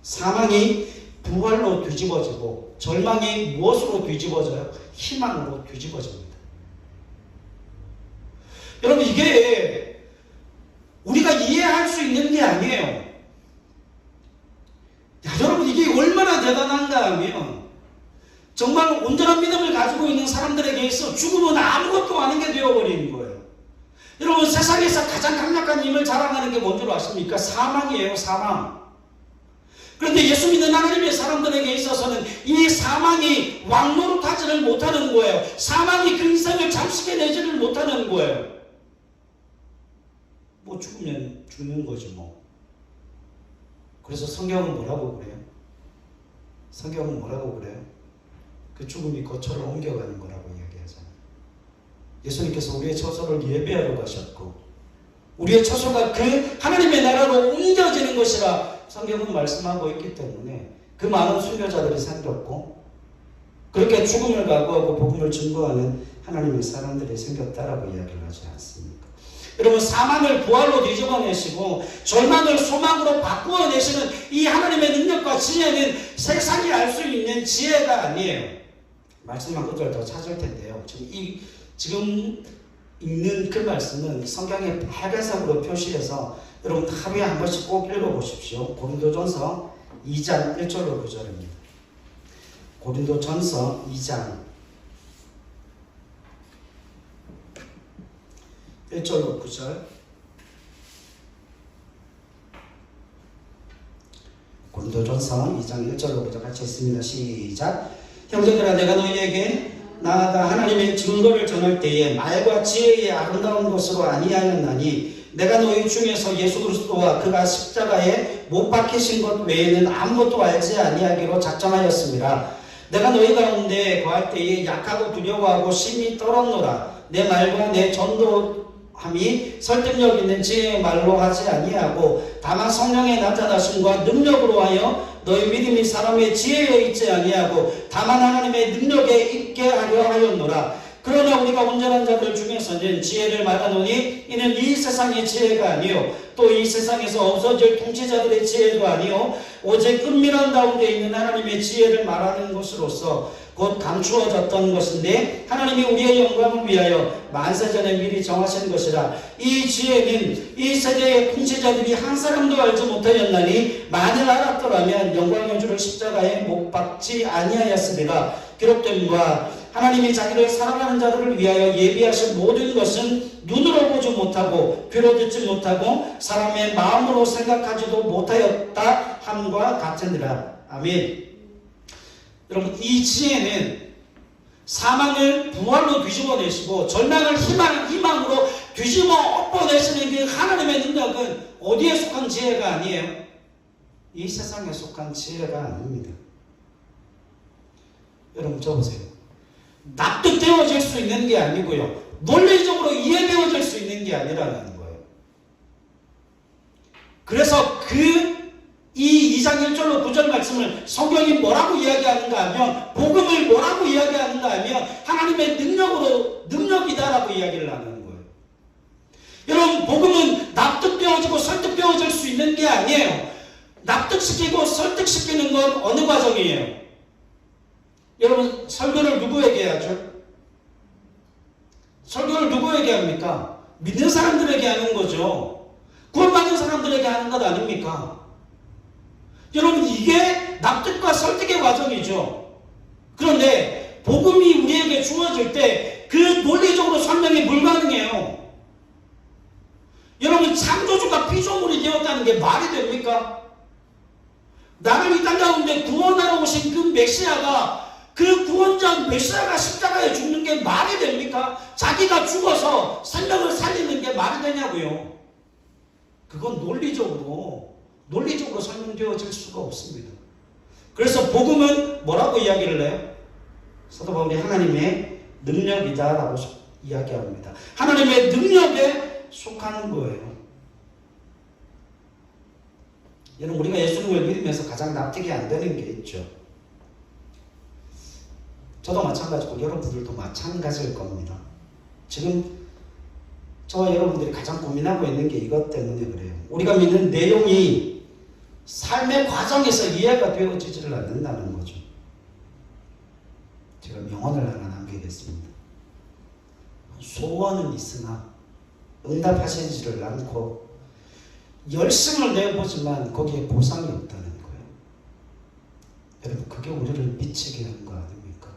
사망이 부활로 뒤집어지고 절망이 무엇으로 뒤집어져요? 희망으로 뒤집어집니다. 여러분, 이게 우리가 이해할 수 있는 게 아니에요. 여러분, 이게 얼마나 대단한가 하면 정말 온전한 믿음을 가지고 있는 사람들에게 있어 죽음은 아무것도 아닌 게 되어버리는 거예요. 여러분, 세상에서 가장 강력한 힘을 자랑하는 게 뭔 줄 아십니까? 사망이에요. 사망. 그런데 예수 믿는 하나님의 사람들에게 있어서는 이 사망이 왕노릇하지를 못하는 거예요. 사망이 그 인생을 잠식해내지를 못하는 거예요. 뭐 죽으면 죽는 거지 뭐. 그래서 성경은 뭐라고 그래요? 성경은 뭐라고 그래요? 그 죽음이 거처를 옮겨가는 거라고 이야기하잖아요. 예수님께서 우리의 처소를 예배하러 가셨고 우리의 처소가 그 하나님의 나라로 옮겨지는 것이라 성경은 말씀하고 있기 때문에 그 많은 순교자들이 생겼고 그렇게 죽음을 각오하고 복음을 증거하는 하나님의 사람들이 생겼다라고 이야기를 하지 않습니까? 여러분, 사망을 부활로 뒤집어내시고 절망을 소망으로 바꾸어내시는 이 하나님의 능력과 지혜는 세상이 알 수 있는 지혜가 아니에요. 말씀 한 구절 더 찾을 텐데요. 지금 읽는 그 말씀은 성경에 빨간색으로 표시해서 여러분 하루에 한 번씩 꼭 읽어보십시오. 고린도전서 2장 1절로 9절입니다. 고린도전서 2장 1절로 9절. 고린도전서 2장 1절로 9절 같이 읽습니다. 시작. 형제들아, 내가 너희에게 나아가 하나님의 증거를 전할 때에 말과 지혜의 아름다운 것으로 아니하였나니 내가 너희 중에서 예수 그리스도와 그가 십자가에 못 박히신 것 외에는 아무것도 알지 아니하기로 작정하였습니다. 내가 너희 가운데 거할 때에 약하고 두려워하고 심히 떨었노라. 내 말과 내 전도함이 설득력 있는 지혜의 말로 하지 아니하고 다만 성령의 나타나심과 능력으로 하여 너희 믿음이 사람의 지혜에 있지 아니하고 다만 하나님의 능력에 있게 하려 하였노라. 그러나 우리가 온전한 자들 중에서는 지혜를 말하노니 이는 이 세상의 지혜가 아니요 또 이 세상에서 없어질 통치자들의 지혜도 아니요 오직 은밀한 가운데 있는 하나님의 지혜를 말하는 것으로서 곧 감추어졌던 것인데 하나님이 우리의 영광을 위하여 만세전에 미리 정하신 것이라. 이 지혜는 이 세대의 통치자들이 한 사람도 알지 못하였나니 만일 알았더라면 영광의 주를 십자가에 못 박지 아니하였으리라. 기록된 바 하나님이 자기를 사랑하는 자들을 위하여 예비하신 모든 것은 눈으로 보지 못하고 귀로 듣지 못하고 사람의 마음으로 생각하지도 못하였다 함과 같으니라. 아멘. 여러분, 이 지혜는 사망을 부활로 뒤집어내시고 절망을 희망으로 뒤집어 엎어내시는 그 하나님의 능력은 어디에 속한 지혜가 아니에요. 이 세상에 속한 지혜가 아닙니다. 여러분, 저 보세요. 납득되어질 수 있는 게 아니고요, 논리적으로 이해되어질 수 있는 게 아니라는 거예요. 그래서 이 2장 1절로 9절 말씀을 성경이 뭐라고 이야기하는가 하면, 복음을 뭐라고 이야기하는가 하면 하나님의 능력이다라고 이야기를 하는 거예요. 여러분, 복음은 납득되어지고 설득되어질 수 있는 게 아니에요. 납득시키고 설득시키는 건 어느 과정이에요? 여러분, 설교를 누구에게 하죠? 설교를 누구에게 합니까? 믿는 사람들에게 하는 거죠. 구원받는 사람들에게 하는 것 아닙니까? 여러분, 이게 납득과 설득의 과정이죠. 그런데 복음이 우리에게 주어질 때 그 논리적으로 설명이 불가능해요. 여러분, 창조주가 피조물이 되었다는 게 말이 됩니까? 나를 이 땅 가운데 구원하러 오신 그 메시아가, 그 구원자 메시아가 십자가에 죽는 게 말이 됩니까? 자기가 죽어서 생명을 살리는 게 말이 되냐고요. 그건 논리적으로 설명되어질 수가 없습니다. 그래서 복음은 뭐라고 이야기를 해요? 사도 바울이 하나님의 능력이다라고 이야기합니다. 하나님의 능력에 속하는 거예요. 여러분, 우리가 예수님을 믿으면서 가장 납득이 안 되는 게 있죠. 저도 마찬가지고 여러분들도 마찬가지일 겁니다. 지금 저와 여러분들이 가장 고민하고 있는 게 이것 때문에 그래요. 우리가 믿는 내용이 삶의 과정에서 이해가 되어지지를 않는다는 거죠. 제가 명언을 하나 남기겠습니다. 소원은 있으나 응답하시지를 않고 열심을 내보지만 거기에 보상이 없다는 거예요. 여러분, 그게 우리를 미치게 하는 거 아닙니까?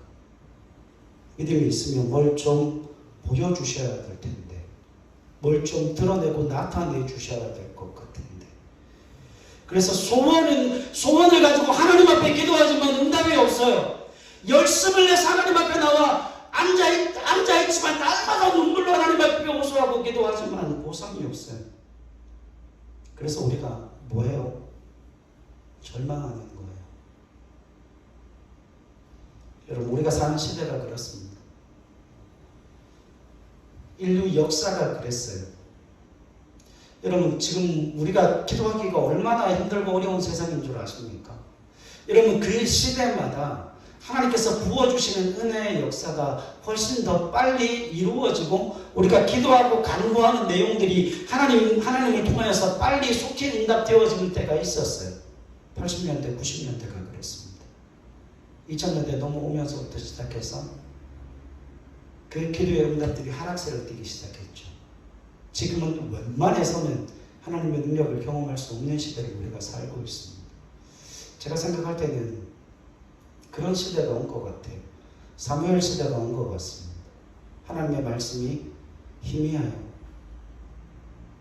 믿음이 있으면 뭘 좀 보여주셔야 될 텐데, 뭘 좀 드러내고 나타내 주셔야 될 것 같은데, 그래서 소원을 가지고 하나님 앞에 기도하지만 응답이 없어요. 열심을 내서 하나님 앞에 나와 앉아있지만 날마다 눈물로 하나님 앞에 호소하고 기도하지만 보상이 없어요. 그래서 우리가 뭐예요? 절망하는 거예요. 여러분, 우리가 사는 시대가 그렇습니다. 인류 역사가 그랬어요. 여러분, 지금 우리가 기도하기가 얼마나 힘들고 어려운 세상인 줄 아십니까? 여러분, 그 시대마다 하나님께서 부어주시는 은혜의 역사가 훨씬 더 빨리 이루어지고 우리가 기도하고 간구하는 내용들이 하나님을 통하여서 빨리 속히 응답되어지는 때가 있었어요. 80년대, 90년대가 그랬습니다. 2000년대 넘어오면서부터 시작해서 그 기도의 응답들이 하락세를 띠기 시작했죠. 지금은 웬만해서는 하나님의 능력을 경험할 수 없는 시대를 우리가 살고 있습니다. 제가 생각할 때는 그런 시대가 온 것 같아요. 사무엘 시대가 온 것 같습니다. 하나님의 말씀이 희미하여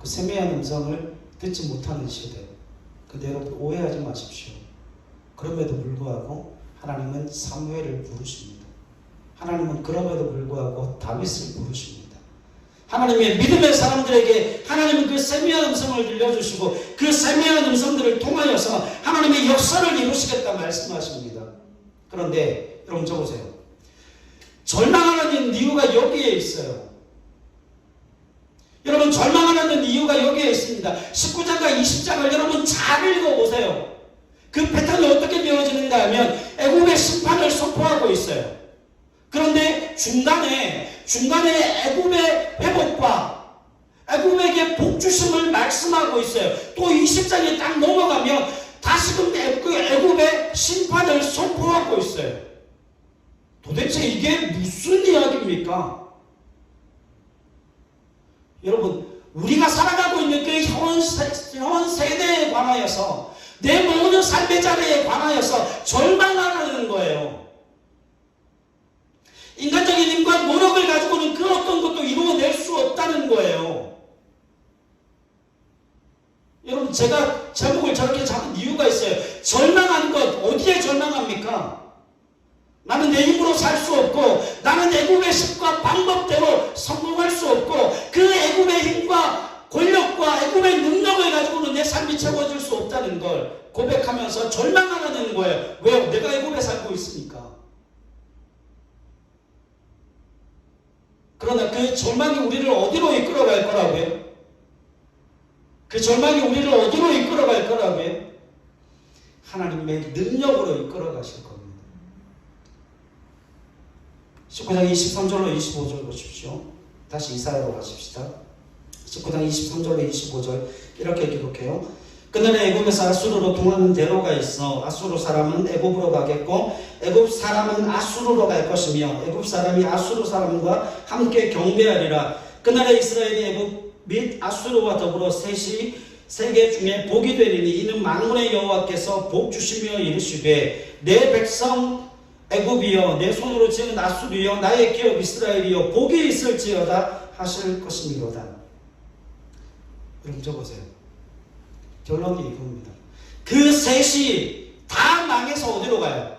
그 세미한 음성을 듣지 못하는 시대. 근데 여러분 오해하지 마십시오. 그럼에도 불구하고 하나님은 사무엘을 부르십니다. 하나님은 그럼에도 불구하고 다윗을 부르십니다. 하나님의 믿음의 사람들에게 하나님은 그 세미한 음성을 들려주시고 그 세미한 음성들을 통하여서 하나님의 역사를 이루시겠다 말씀하십니다. 그런데 여러분 적으세요. 절망하는 이유가 여기에 있어요. 여러분 절망하는 이유가 여기에 있습니다. 19장과 20장을 여러분 잘 읽어보세요. 그 패턴이 어떻게 되어지는가 하면 애굽의 심판을 선포하고 있어요. 그런데 중간에 애굽의 회복과 애굽에게 복주심을 말씀하고 있어요. 또 20장에 딱 넘어가면 다시금 애굽의 심판을 선포하고 있어요. 도대체 이게 무슨 이야기입니까? 여러분 우리가 살아가고 있는 그 현 세대에 관하여서 내 모든 삶의 자리에 관하여서 절망하라는 거예요. 인간적인 힘과 노력을 가지고는 그 어떤 것도 이루어낼 수 없다는 거예요. 여러분 제가 제목을 저렇게 잡은 이유가 있어요. 절망한 것 어디에 절망합니까? 나는 내 힘으로 살 수 없고 나는 애굽의 식과 방법대로 성공할 수 없고 그 애굽의 힘과 권력과 애굽의 능력을 가지고는 내 삶이 채워질 수 없다는 걸 고백하면서 절망하라는 거예요. 왜요? 내가 애굽에 살고 있으니까. 그러나 그 절망이 우리를 어디로 이끌어갈 거라고요? 그 절망이 우리를 어디로 이끌어갈 거라고요? 하나님의 능력으로 이끌어가실 겁니다. 19장 23절로 25절 보십시오. 다시 이사야로 가십시다. 19장 23절로 25절 이렇게 기록해요. 그날에 애굽에서 아수르로 통하는 대로가 있어 아수르 사람은 애굽으로 가겠고 애굽 사람은 아수르로 갈 것이며 애굽 사람이 아수르 사람과 함께 경배하리라. 그날에 이스라엘이 애굽 및 아수르와 더불어 셋이 세계 중에 복이 되리니 이는 만군의 여호와께서 복 주시며 이르시되 내 백성 애굽이여 내 손으로 지은 아수르여 나의 기업 이스라엘이여 복이 있을지어다 하실 것이니로다. 여러분 적으세요. 결론이 이겁니다. 그 셋이 다 망해서 어디로 가요?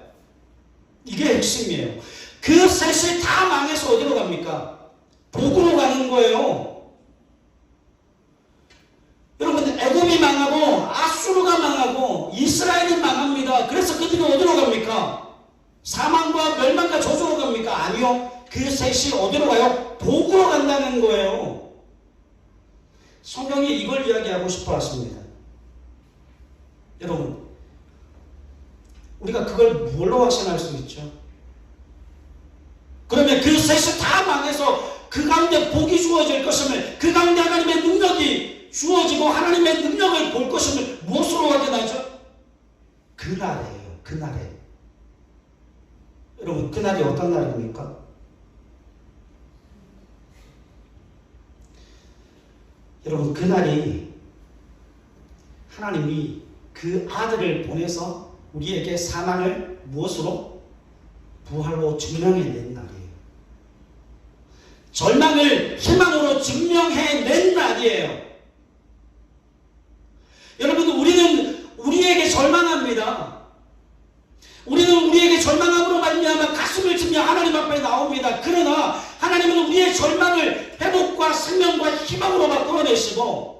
이게 핵심이에요. 그 셋이 다 망해서 어디로 갑니까? 복으로 가는 거예요. 여러분 애굽이 망하고 아수르가 망하고 이스라엘이 망합니다. 그래서 그들이 어디로 갑니까? 사망과 멸망과 저주로 갑니까? 아니요. 그 셋이 어디로 가요? 복으로 간다는 거예요. 성경이 이걸 이야기하고 싶어 하십니다. 여러분 우리가 그걸 뭘로 확신할 수 있죠? 그러면 그 셋이 다 망해서 그 가운데 복이 주어질 것임을, 그 가운데 하나님의 능력이 주어지고 하나님의 능력을 볼 것임을 무엇으로 확인하죠? 그날이에요. 그날에. 여러분 그날이 어떤 날입니까? 여러분 그날이 하나님이 그 아들을 보내서 우리에게 사망을 무엇으로? 부활로 증명해낸 날이에요. 절망을 희망으로 증명해낸 날이에요. 여러분 우리는 우리에게 절망합니다. 우리는 우리에게 절망함으로 말미암아 가슴을 치며 하나님 앞에 나옵니다. 그러나 하나님은 우리의 절망을 회복과 생명과 희망으로 바꾸어내시고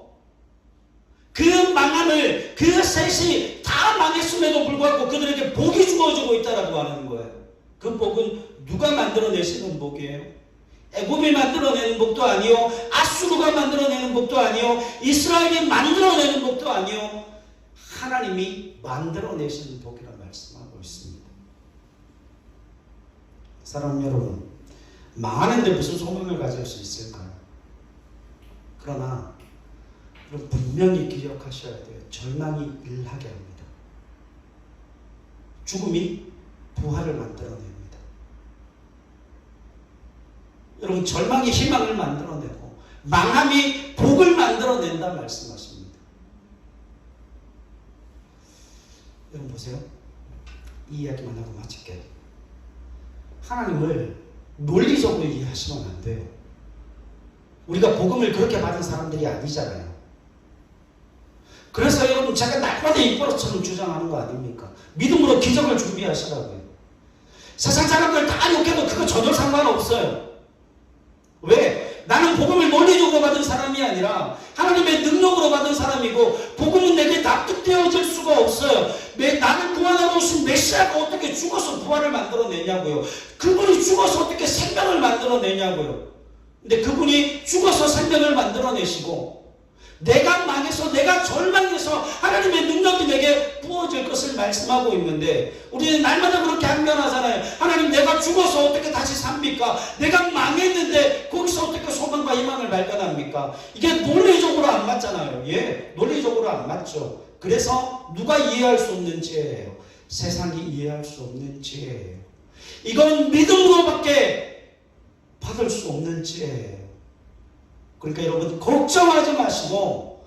그 망함을 그 셋이 다 망했음에도 불구하고 그들에게 복이 주어지고 있다라고 하는 거예요. 그 복은 누가 만들어내시는 복이에요? 애굽이 만들어내는 복도 아니요, 아수르가 만들어내는 복도 아니요, 이스라엘이 만들어내는 복도 아니요, 하나님이 만들어내시는 복이라 말씀하고 있습니다. 사랑하는 여러분, 망하는데 무슨 소망을 가질 수 있을까요? 그러나 여러분 분명히 기억하셔야 돼요. 절망이 일하게 합니다. 죽음이 부활을 만들어냅니다. 여러분 절망이 희망을 만들어내고 망함이 복을 만들어낸다 말씀하십니다. 여러분 보세요. 이 이야기만 하고 마칠게요. 하나님을 논리적으로 이해하시면 안 돼요. 우리가 복음을 그렇게 받은 사람들이 아니잖아요. 그래서 여러분 제가 날마다 입버릇처럼 주장하는 거 아닙니까? 믿음으로 기적을 준비하시라고요. 세상 사람들 다 욕해도 그거 전혀 상관없어요. 왜? 나는 복음을 논리적으로 받은 사람이 아니라 하나님의 능력으로 받은 사람이고 복음은 내게 납득되어질 수가 없어요. 나를 구원하러 오신 메시아가 어떻게 죽어서 부활을 만들어내냐고요. 그분이 죽어서 어떻게 생명을 만들어내냐고요. 근데 그분이 죽어서 생명을 만들어내시고 내가 망해서 내가 절망해서 하나님의 능력이 내게 부어질 것을 말씀하고 있는데 우리는 날마다 그렇게 항변하잖아요. 하나님 내가 죽어서 어떻게 다시 삽니까? 내가 망했는데 거기서 어떻게 소망과 희망을 발견합니까? 이게 논리적으로 안 맞잖아요. 예, 논리적으로 안 맞죠. 그래서 누가 이해할 수 없는 지혜예요. 세상이 이해할 수 없는 지혜예요. 이건 믿음으로밖에 받을 수 없는 지혜예요. 그러니까 여러분 걱정하지 마시고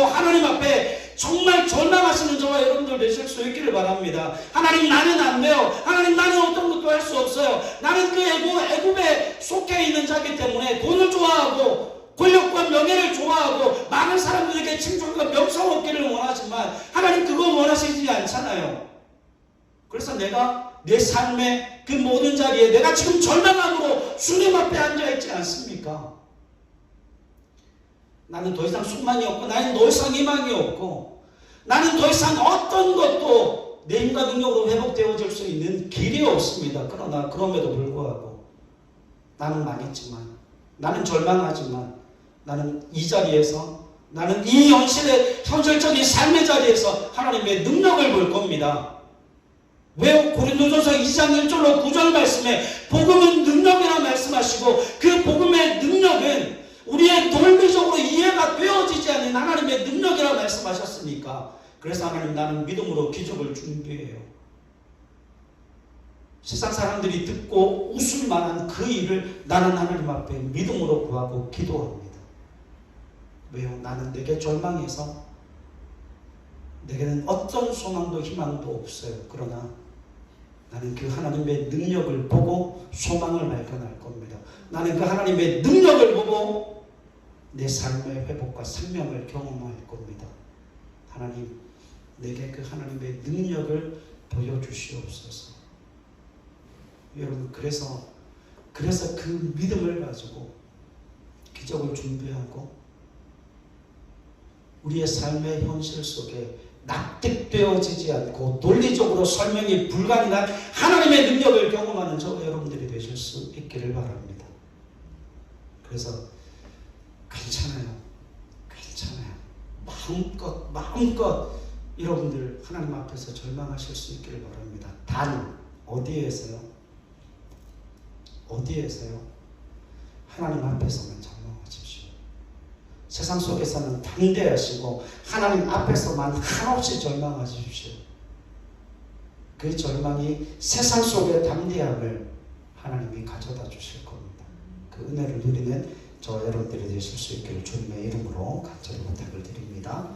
하나님 앞에 정말 절망하시는 저와 여러분들 되실 수 있기를 바랍니다. 하나님 나는 안 돼요. 하나님 나는 어떤 것도 할 수 없어요. 나는 그 애굽에 속해 있는 자기 때문에 돈을 좋아하고 권력과 명예를 좋아하고 많은 사람들에게 칭찬과 명성 얻기를 원하지만 하나님 그거 원하시지 않잖아요. 그래서 내가 내 삶의 그 모든 자리에 내가 지금 절망함으로 주님 앞에 앉아있지 않습니까? 나는 더 이상 소망이 없고 나는 더 이상 희망이 없고 나는 더 이상 어떤 것도 내 힘과 능력으로 회복되어질 수 있는 길이 없습니다. 그러나 그럼에도 불구하고 나는 망했지만 나는 절망하지만 나는 이 자리에서 나는 이 현실적인 삶의 자리에서 하나님의 능력을 볼 겁니다. 왜 고린도전서 2장 1절로 9절 말씀에 복음은 능력이라 말씀하시고 그 복음의 능력은 우리의 논리적으로 이해가 되어지지 않는 하나님의 능력이라 말씀하셨으니까 그래서 하나님 나는 믿음으로 기적을 준비해요. 세상 사람들이 듣고 웃을 만한 그 일을 나는 하나님 앞에 믿음으로 구하고 기도합니다. 왜요? 나는 내게 절망해서 내게는 어떤 소망도 희망도 없어요. 그러나 나는 그 하나님의 능력을 보고 소망을 발견할 겁니다. 나는 그 하나님의 능력을 보고 내 삶의 회복과 생명을 경험할 겁니다. 하나님, 내게 그 하나님의 능력을 보여주시옵소서. 여러분, 그래서 그 믿음을 가지고 기적을 준비하고 우리의 삶의 현실 속에 납득되어지지 않고 논리적으로 설명이 불가능한 하나님의 능력을 경험하는 저와 여러분들이 되실 수 있기를 바랍니다. 그래서 괜찮아요. 마음껏 여러분들 하나님 앞에서 절망하실 수 있기를 바랍니다. 단 어디에서요? 하나님 앞에서만 절망하십시오. 세상 속에서는 담대하시고 하나님 앞에서만 한없이 절망하십시오. 그 절망이 세상 속의 담대함을 하나님이 가져다 주실 겁니다. 그 은혜를 누리는 저와 여러분들이 되실 수 있기를 주님의 이름으로 간절히 부탁을 드립니다.